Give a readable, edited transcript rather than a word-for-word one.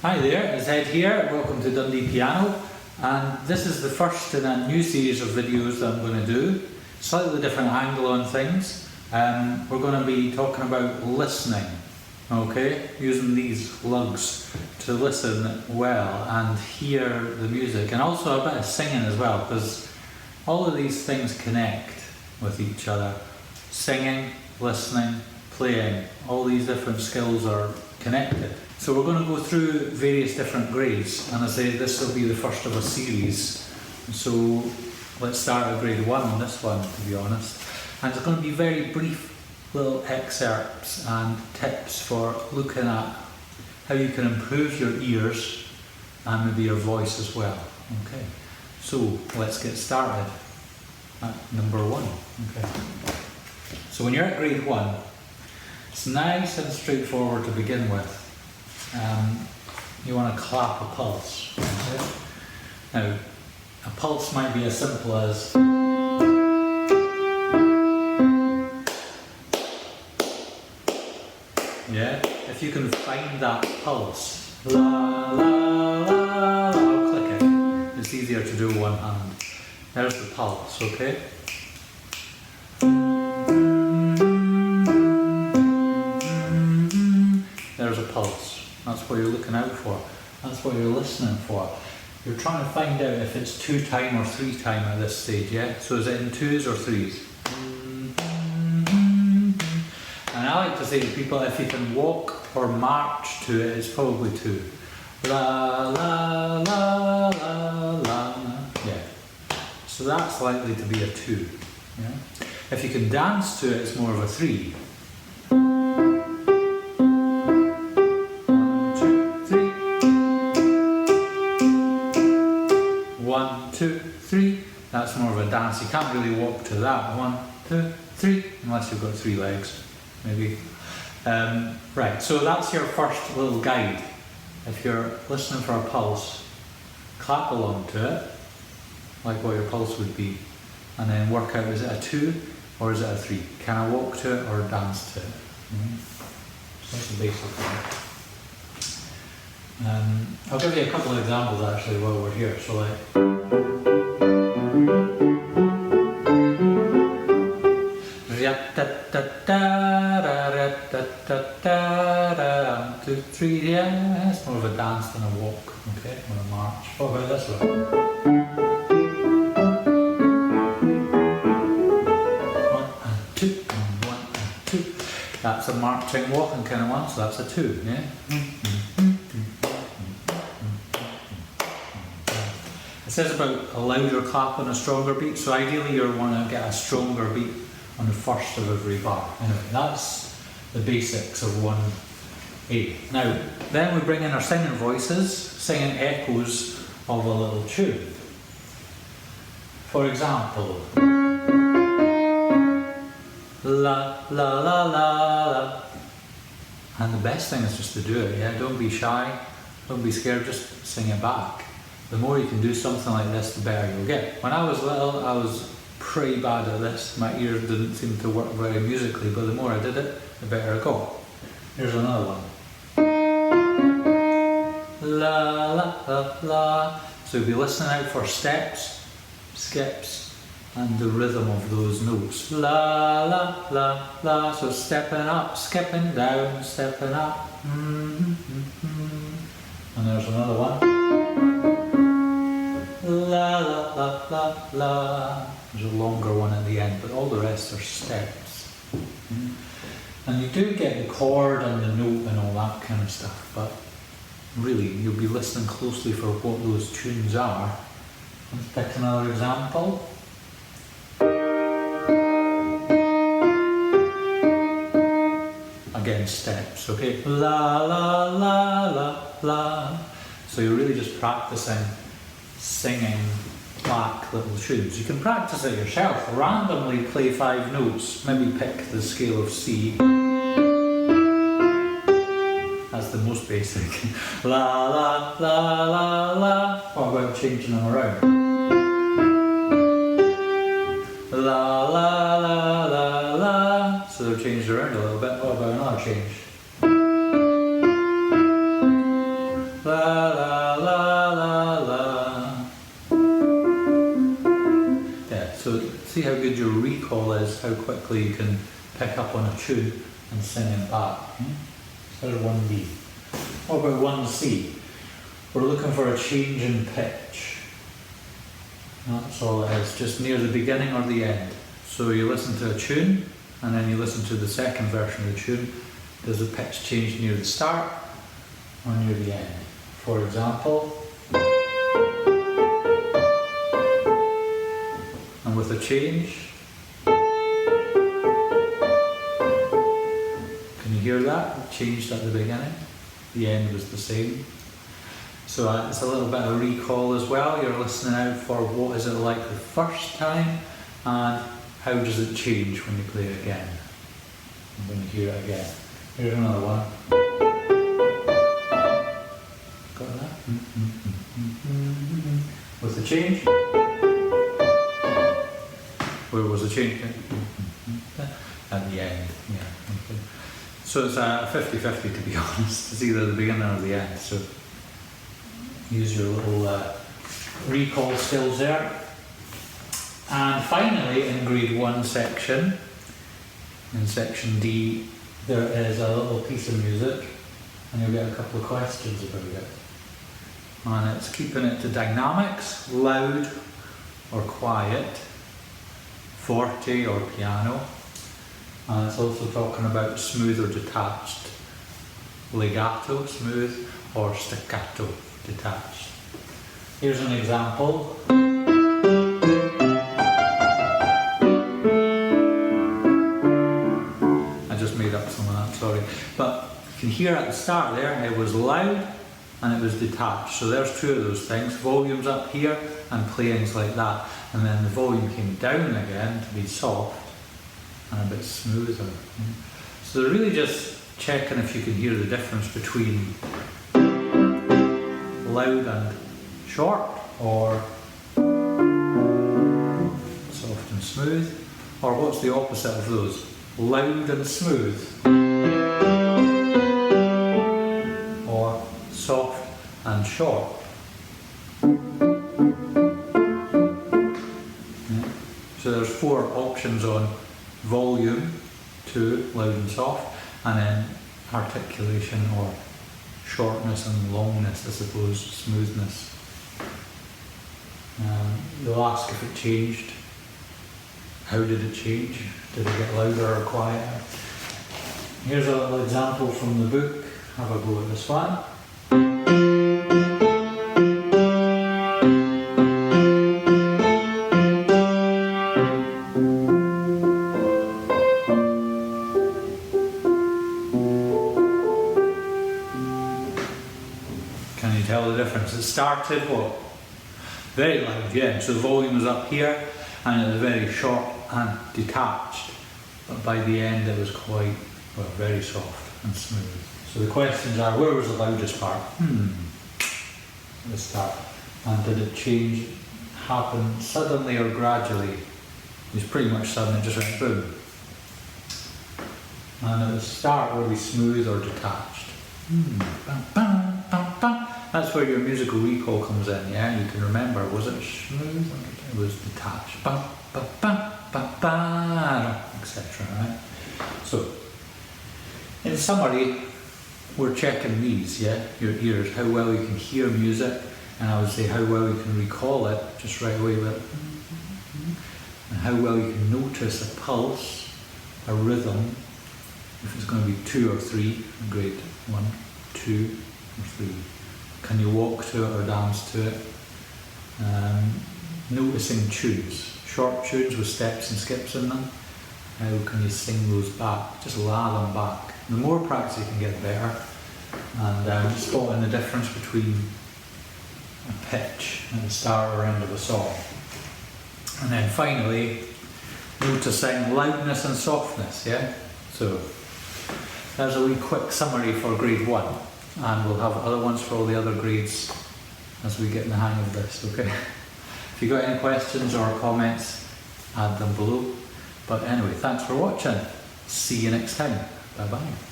Hi there, it's Ed here. Welcome to Dundee Piano, and this is the first in a new series of videos that I'm going to do. Slightly different angle on things. We're going to be talking about listening, okay? Using these lugs to listen well and hear the music, and also a bit of singing as well, because all of these things connect with each other. Singing, listening, playing, all these different skills are connected. So we're going to go through various different grades, and I say this will be the first of a series. So let's start at grade 1 on this one, to be honest. And it's going to be very brief little excerpts and tips for looking at how you can improve your ears and maybe your voice as well. Okay, so let's get started at number 1. Okay. So when you're at grade 1, it's nice and straightforward to begin with. You want to clap a pulse. Okay? Now, a pulse might be as simple as if you can find that pulse, la la la la, I'll click it. It's easier to do with one hand. There's the pulse, okay? There's a pulse. That's what you're looking out for. That's what you're listening for. You're trying to find out if it's 2 time or 3 time at this stage, yeah? So is it in 2s or 3s? And I like to say to people, if you can walk or march to it, it's probably 2. La la la la la. Yeah. So that's likely to be a 2. Yeah? If you can dance to it, it's more of a 3. 1, 2, 3. That's more of a dance. You can't really walk to that. 1, 2, 3, unless you've got 3 legs, maybe. Right, so that's your first little guide. If you're listening for a pulse, clap along to it, like what your pulse would be, and then work out, is it a 2 or is it a 3? Can I walk to it or dance to it? So that's the basic thing. I'll give you a couple of examples actually while we're here. So like, 1, 2, 3, yeah, it's more of a dance than a walk, okay, or a march. What about this one? 1 and 2, 1 and 2. That's a marching, walking kind of one, so that's a 2, yeah? It says about a louder clap and a stronger beat, so ideally you want to get a stronger beat on the first of every bar. Anyway, that's the basics of 1A. Now, then we bring in our singing voices, singing echoes of a little tune. For example, la la la la la. And the best thing is just to do it, yeah? Don't be shy, don't be scared, just sing it back. The more you can do something like this, the better you'll get. When I was little, I was pretty bad at this. My ears didn't seem to work very musically, but the more I did it, the better I got. Here's another one. La la la la. So you'll be listening out for steps, skips, and the rhythm of those notes. La la la la. So stepping up, skipping down, stepping up. And there's another one. La la la la la. There's a longer one at the end, but all the rest are steps. And you do get the chord and the note and all that kind of stuff, but really you'll be listening closely for what those tunes are. Let's pick another example. Again, steps, okay? La la la la la. So you're really just practicing singing back little tunes. You can practice it yourself. Randomly play 5 notes. Maybe pick the scale of C. That's the most basic. La la la la la. What about changing them around? La la la la la. So they're changed around a little bit. What about another change? la la la la la. Yeah, so see how good your recall is, how quickly you can pick up on a tune and sing it back. So there's 1B. What about 1C? We're looking for a change in pitch. That's all it is, just near the beginning or the end. So you listen to a tune, and then you listen to the second version of the tune. Does the pitch change near the start or near the end? For example, and with a change, can you hear that? It changed at the beginning, the end was the same. So it's a little bit of recall as well. You're listening out for what is it like the first time and how does it change when you play it again, and when you hear it again. Here's another one. Got that? With the change. Where was the change? At the end, yeah. Okay. So it's a 50-50 to be honest. It's either the beginning or the end. So use your little recall skills there. And finally, in grade 1 section, in section D, there is a little piece of music, and you'll get a couple of questions about it. And it's keeping it to dynamics, loud or quiet, forte or piano, and it's also talking about smooth or detached, legato, smooth, or staccato, detached. Here's an example. I just made up some of that, sorry. But you can hear at the start there, it was loud and it was detached. So there's two of those things. Volume's up here and playing's like that. And then the volume came down again to be soft and a bit smoother. So they're really just checking if you can hear the difference between loud and short, or soft and smooth, or what's the opposite of those? Loud and smooth, or soft and short. Yeah. So there's 4 options on volume, 2, loud and soft, and then articulation or shortness and longness, I suppose, smoothness. They'll ask if it changed. How did it change? Did it get louder or quieter? Here's a little example from the book. Have a go at this one. Can you tell the difference? It started what? Very loud, yeah. So the volume was up here and it was very short and detached. But by the end it was quite, well, very soft and smooth. So the questions are, where was the loudest part? The start. And did it change, happen suddenly or gradually? It was pretty much sudden, it just went boom. And at the start, were we smooth or detached? Bam, bam, bam, bam. That's where your musical recall comes in, yeah? You can remember, was it smooth or it was detached? Bam, bam, bam, bam, bam, etc. Right? So, in summary, we're checking these, yeah? Your ears, how well you can hear music, and I would say how well you can recall it just right away with it. And how well you can notice a pulse, a rhythm, if it's going to be 2 or 3, grade 1, 2 or 3. Can you walk to it or dance to it? Noticing tunes, short tunes with steps and skips in them. How can you sing those back? Just la them back. The more practice you can get, better. And spotting the difference between a pitch at the start or end of a song. And then finally, noticing loudness and softness, yeah? So, there's a wee quick summary for grade 1. And we'll have other ones for all the other grades as we get in the hang of this, okay? If you've got any questions or comments, add them below. But anyway, thanks for watching. See you next time. Bye bye.